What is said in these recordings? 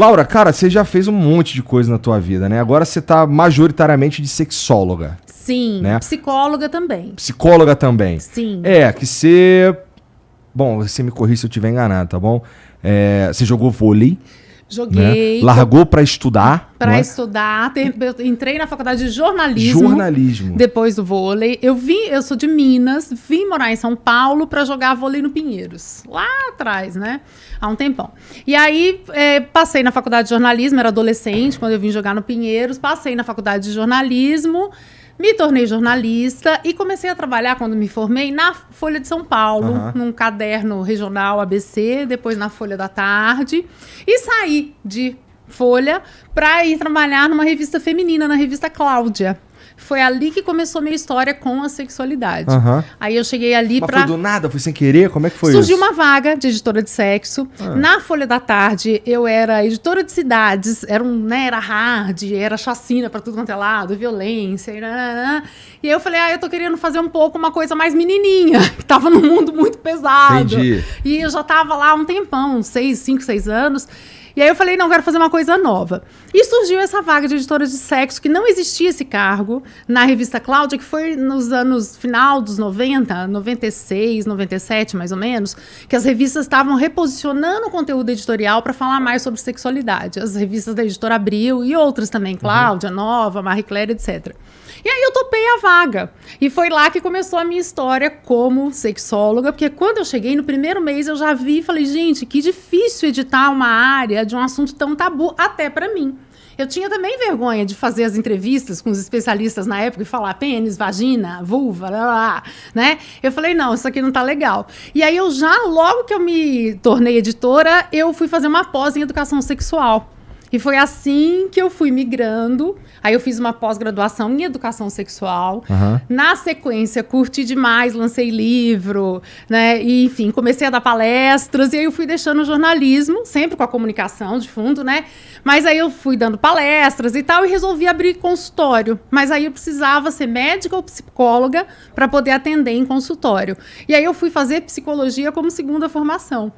Laura, cara, você já fez um monte de coisa na tua vida, né? Agora você tá majoritariamente de sexóloga. Sim, né? psicóloga também. Psicóloga também. Sim. Que você... Bom, você me corrige se eu estiver enganado, tá bom? Você jogou vôlei. Joguei. Né? Largou pra estudar. Para estudar. Eu entrei na faculdade de jornalismo. Jornalismo. Depois do vôlei. Eu sou de Minas, vim morar em São Paulo para jogar vôlei no Pinheiros. Lá atrás, né? Há um tempão. E aí, passei na faculdade de jornalismo, era adolescente, quando eu vim jogar no Pinheiros. Passei na faculdade de jornalismo, me tornei jornalista e comecei a trabalhar, quando me formei, na Folha de São Paulo, num caderno regional ABC, depois na Folha da Tarde. E saí de Folha para ir trabalhar numa revista feminina, na revista Cláudia. Foi ali que começou a minha história com a sexualidade. Aí eu cheguei ali Mas foi do nada? Foi sem querer? Como é que foi Surgiu isso? uma vaga de editora de sexo. Na Folha da Tarde, eu era editora de cidades. Era hard, era chacina pra tudo quanto é lado, violência. E aí eu falei, eu tô querendo fazer um pouco uma coisa mais menininha. Que tava num mundo muito pesado. Entendi. E eu já tava lá há um tempão, 5, 6 anos. E aí eu falei, não, quero fazer uma coisa nova. E surgiu essa vaga de editora de sexo, que não existia esse cargo, na revista Cláudia, que foi nos anos final dos 90, 96, 97, mais ou menos, que as revistas estavam reposicionando o conteúdo editorial para falar mais sobre sexualidade. As revistas da editora Abril e outras também, Cláudia, Nova, Marie Claire, etc. E aí eu topei a vaga. E foi lá que começou a minha história como sexóloga, porque quando eu cheguei, no primeiro mês, eu já vi e falei, gente, que difícil editar uma área de um assunto tão tabu, até para mim. Eu tinha também vergonha de fazer as entrevistas com os especialistas na época e falar pênis, vagina, vulva, né? Eu falei, não, isso aqui não tá legal. E aí logo que eu me tornei editora, eu fui fazer uma pós em educação sexual. E foi assim que eu fui migrando. Aí eu fiz uma pós-graduação em educação sexual. Na sequência, curti demais, lancei livro, né? E, enfim, comecei a dar palestras. E aí eu fui deixando o jornalismo, sempre com a comunicação de fundo, né? Mas aí eu fui dando palestras e tal, e resolvi abrir consultório. Mas aí eu precisava ser médica ou psicóloga para poder atender em consultório. E aí eu fui fazer psicologia como segunda formação.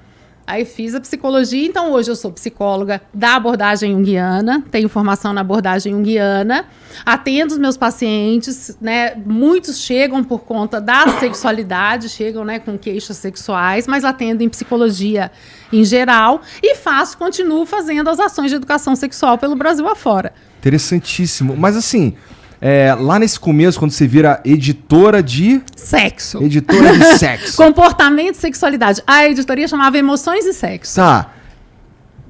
Aí fiz a psicologia, então hoje eu sou psicóloga da abordagem junguiana, tenho formação na abordagem junguiana, atendo os meus pacientes, né? Muitos chegam por conta da sexualidade, chegam, né, com queixas sexuais, mas atendo em psicologia em geral e continuo fazendo as ações de educação sexual pelo Brasil afora. Interessantíssimo. Mas assim, lá nesse começo, quando você vira editora de... Sexo. Editora de sexo. Comportamento e sexualidade. A editoria chamava Emoções e Sexo. Tá.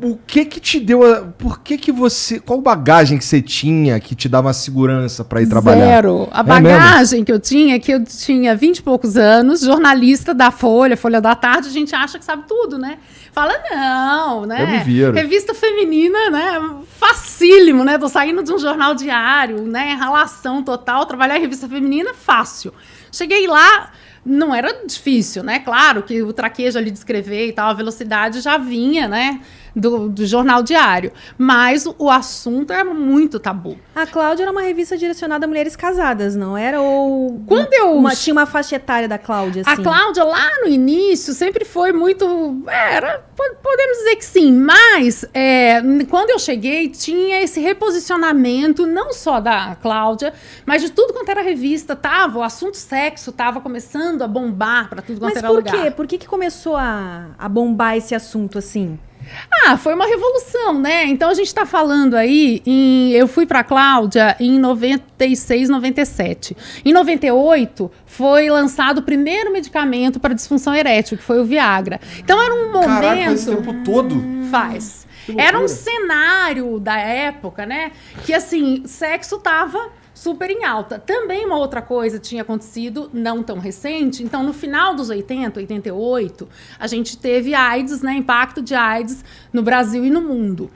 O que te deu... Por que você... Qual bagagem que você tinha que te dava segurança pra ir trabalhar? Zero. A bagagem que eu tinha, que eu tinha 20 e poucos anos, jornalista da Folha da Tarde, a gente acha que sabe tudo, né? Fala, não, né? Eu me viro. Revista feminina, né? Facílimo, né? Tô saindo de um jornal diário, né? Relação total, trabalhar em revista feminina, fácil. Cheguei lá, não era difícil, né? Claro que o traquejo ali de escrever e tal, a velocidade já vinha, né? Do jornal diário. Mas o assunto era muito tabu. A Cláudia era uma revista direcionada a mulheres casadas, não era? Ou quando tinha uma faixa etária da Cláudia, assim? A Cláudia, lá no início, sempre foi muito... podemos dizer que sim. Mas, quando eu cheguei, tinha esse reposicionamento, não só da Cláudia, mas de tudo quanto era revista. O assunto sexo estava começando a bombar para tudo quanto era lugar. Mas por quê? Por que começou a bombar esse assunto, assim? Foi uma revolução, né? Então a gente está falando aí, eu fui para a Cláudia em 96, 97. Em 98 foi lançado o primeiro medicamento para disfunção erétil, que foi o Viagra. Então era um momento... Caraca, faz esse tempo todo? Faz. Era um cenário da época, né? Que assim, sexo tava super em alta. Também uma outra coisa tinha acontecido, não tão recente. Então, no final dos 80, 88, a gente teve AIDS, né? Impacto de AIDS no Brasil e no mundo.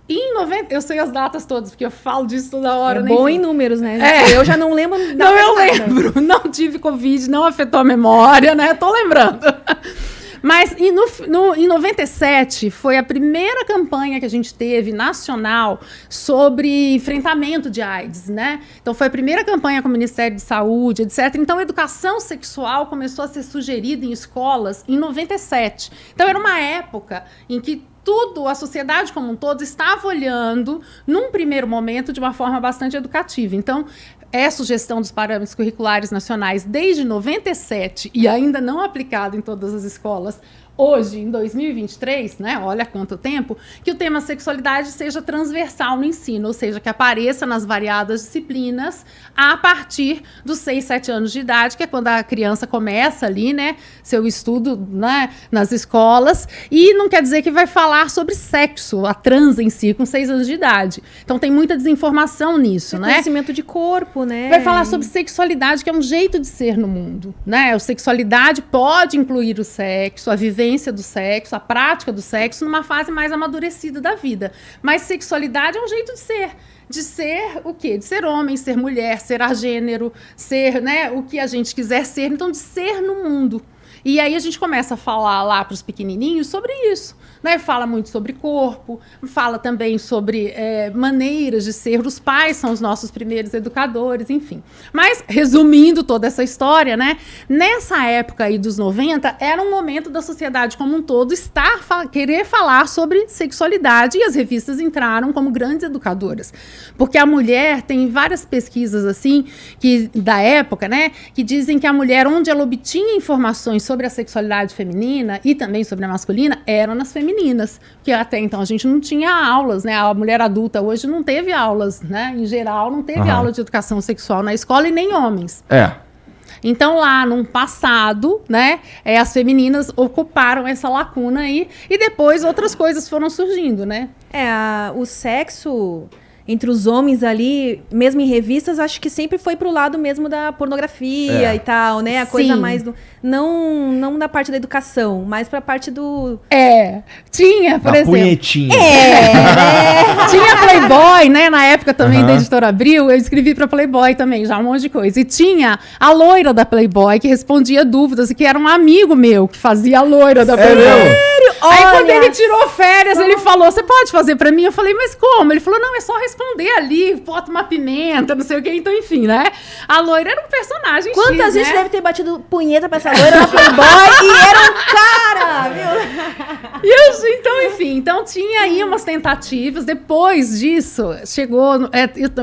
Em 90, eu sei as datas todas, porque eu falo disso toda hora. Bom em números, né? Eu já não lembro. Não, eu lembro. Não tive Covid, não afetou a memória, né? Tô lembrando. Mas em 97 foi a primeira campanha que a gente teve nacional sobre enfrentamento de AIDS, né? Então foi a primeira campanha com o Ministério de Saúde, etc. Então a educação sexual começou a ser sugerida em escolas em 97. Então era uma época em que tudo, a sociedade como um todo, estava olhando, num primeiro momento, de uma forma bastante educativa. Então, é sugestão dos parâmetros curriculares nacionais desde 97 e ainda não aplicado em todas as escolas, hoje, em 2023, né, olha quanto tempo, que o tema sexualidade seja transversal no ensino, ou seja, que apareça nas variadas disciplinas a partir dos 6, 7 anos de idade, que é quando a criança começa ali, né, seu estudo, né, nas escolas, e não quer dizer que vai falar sobre sexo, a trans em si, com 6 anos de idade. Então tem muita desinformação nisso, né? Conhecimento de corpo, né? Vai falar sobre sexualidade, que é um jeito de ser no mundo, né? A sexualidade pode incluir o sexo, a vivência do sexo, a prática do sexo numa fase mais amadurecida da vida. Mas sexualidade é um jeito de ser. De ser o quê? De ser homem, ser mulher, ser agênero, ser, né, o que a gente quiser ser. Então, de ser no mundo. E aí a gente começa a falar lá para os pequenininhos sobre isso, né? Fala muito sobre corpo, fala também sobre maneiras de ser. Os pais são os nossos primeiros educadores, enfim. Mas, resumindo toda essa história, né? Nessa época aí dos 90, era um momento da sociedade como um todo querer falar sobre sexualidade, e as revistas entraram como grandes educadoras. Porque a mulher, tem várias pesquisas assim, da época, né? Que dizem que a mulher, onde ela obtinha informações sobre a sexualidade feminina e também sobre a masculina, eram nas femininas, que até então a gente não tinha aulas, né? A mulher adulta hoje não teve aulas, né? Em geral, não teve aula de educação sexual na escola, e nem homens. Então, lá no passado, né, as femininas ocuparam essa lacuna aí, e depois outras coisas foram surgindo, né? O sexo entre os homens ali, mesmo em revistas, acho que sempre foi pro lado mesmo da pornografia e tal, né? A coisa mais não da parte da educação, mas pra parte do... Tinha, por exemplo... punhetinha. Tinha Playboy, né? Na época também da Editora Abril, eu escrevi pra Playboy também, já um monte de coisa. E tinha a loira da Playboy, que respondia dúvidas, e que era um amigo meu que fazia a loira da Playboy. Aí quando ele tirou férias, ele falou, você pode fazer pra mim? Eu falei, mas como? Ele falou, não, é só responder ali, bota uma pimenta, não sei o quê. Então, enfim, né? A loira era um personagem Quantas vezes deve ter batido punheta pra essa loira na Playboy e era um cara, viu? Então, enfim, então tinha aí umas tentativas. Depois disso, chegou...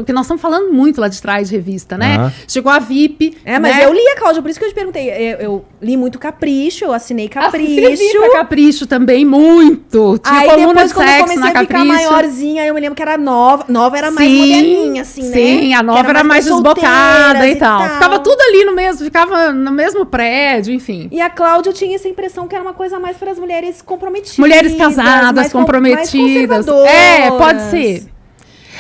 que nós estamos falando muito lá de trás de revista, né? Chegou a VIP. Mas eu li a Cláudia, por isso que eu te perguntei. Eu li muito Capricho, eu assinei Capricho. Escrevi pra Capricho também, muito. Tinha aí coluna depois, de quando eu sexo comecei na a ficar Capricho. maiorzinha, eu me lembro que era nova. Nova era mais moderninha, assim, né? Sim, a nova era mais desbocada e tal. Ficava tudo ali no mesmo, ficava no mesmo prédio, enfim. E a Cláudia tinha essa impressão que era uma coisa mais para as mulheres comprometidas. Mulheres casadas, comprometidas. Pode ser.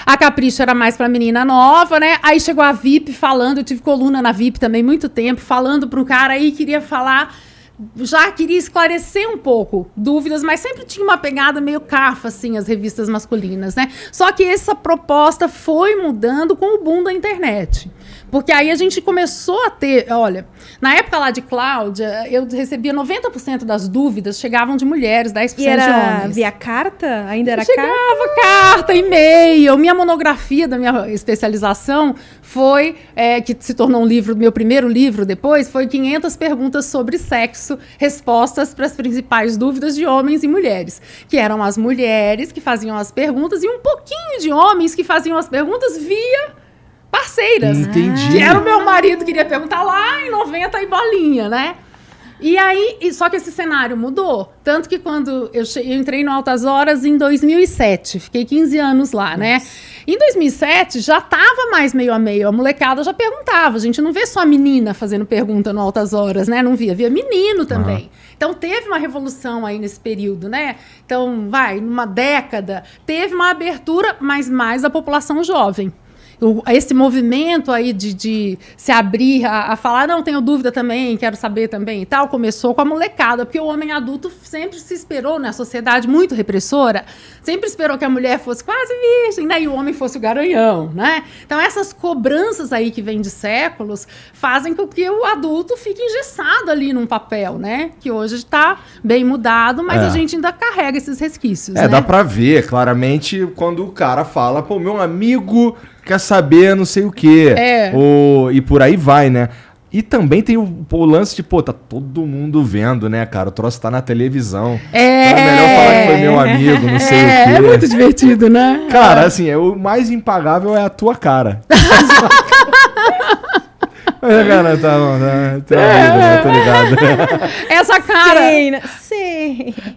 A Capricho era mais pra menina nova, né? Aí chegou a VIP falando, eu tive coluna na VIP também muito tempo, falando pro cara aí, queria falar... Já queria esclarecer um pouco dúvidas, mas sempre tinha uma pegada meio cafa, assim, as revistas masculinas, né? Só que essa proposta foi mudando com o boom da internet. Porque aí a gente começou a ter... Olha, na época lá de Cláudia, eu recebia 90% das dúvidas, chegavam de mulheres, 10% de homens. Via carta? Ainda era Chegava carta, e-mail. Minha monografia da minha especialização foi, que se tornou um livro, meu primeiro livro depois, foi 500 perguntas sobre sexo, respostas para as principais dúvidas de homens e mulheres. Que eram as mulheres que faziam as perguntas e um pouquinho de homens que faziam as perguntas via... parceiras. Entendi. Que era o meu marido que queria perguntar lá em 90 e bolinha, né? E aí, só que esse cenário mudou. Tanto que quando eu entrei no Altas Horas em 2007, fiquei 15 anos lá, né? Em 2007, já tava mais meio a meio. A molecada já perguntava. A gente não vê só a menina fazendo pergunta no Altas Horas, né? Não via menino também. Então, teve uma revolução aí nesse período, né? Então, numa década, teve uma abertura, mas mais da população jovem. Esse movimento aí de se abrir a falar, não, tenho dúvida também, quero saber também e tal, começou com a molecada, porque o homem adulto sempre se esperou, né, a sociedade muito repressora, sempre esperou que a mulher fosse quase virgem, né, e o homem fosse o garanhão, né? Então essas cobranças aí que vêm de séculos fazem com que o adulto fique engessado ali num papel, né, que hoje está bem mudado, mas a gente ainda carrega esses resquícios, né? Dá pra ver claramente quando o cara fala, pô, meu amigo... quer saber não sei o quê. E por aí vai, né? E também tem o lance de, pô, tá todo mundo vendo, né, cara? O troço tá na televisão. Então é melhor falar que foi meu amigo, não sei o quê. É muito divertido, né? Cara, assim, o mais impagável é a tua cara. Mas, cara, tá bom, tá ligado. Essa cara. Sei.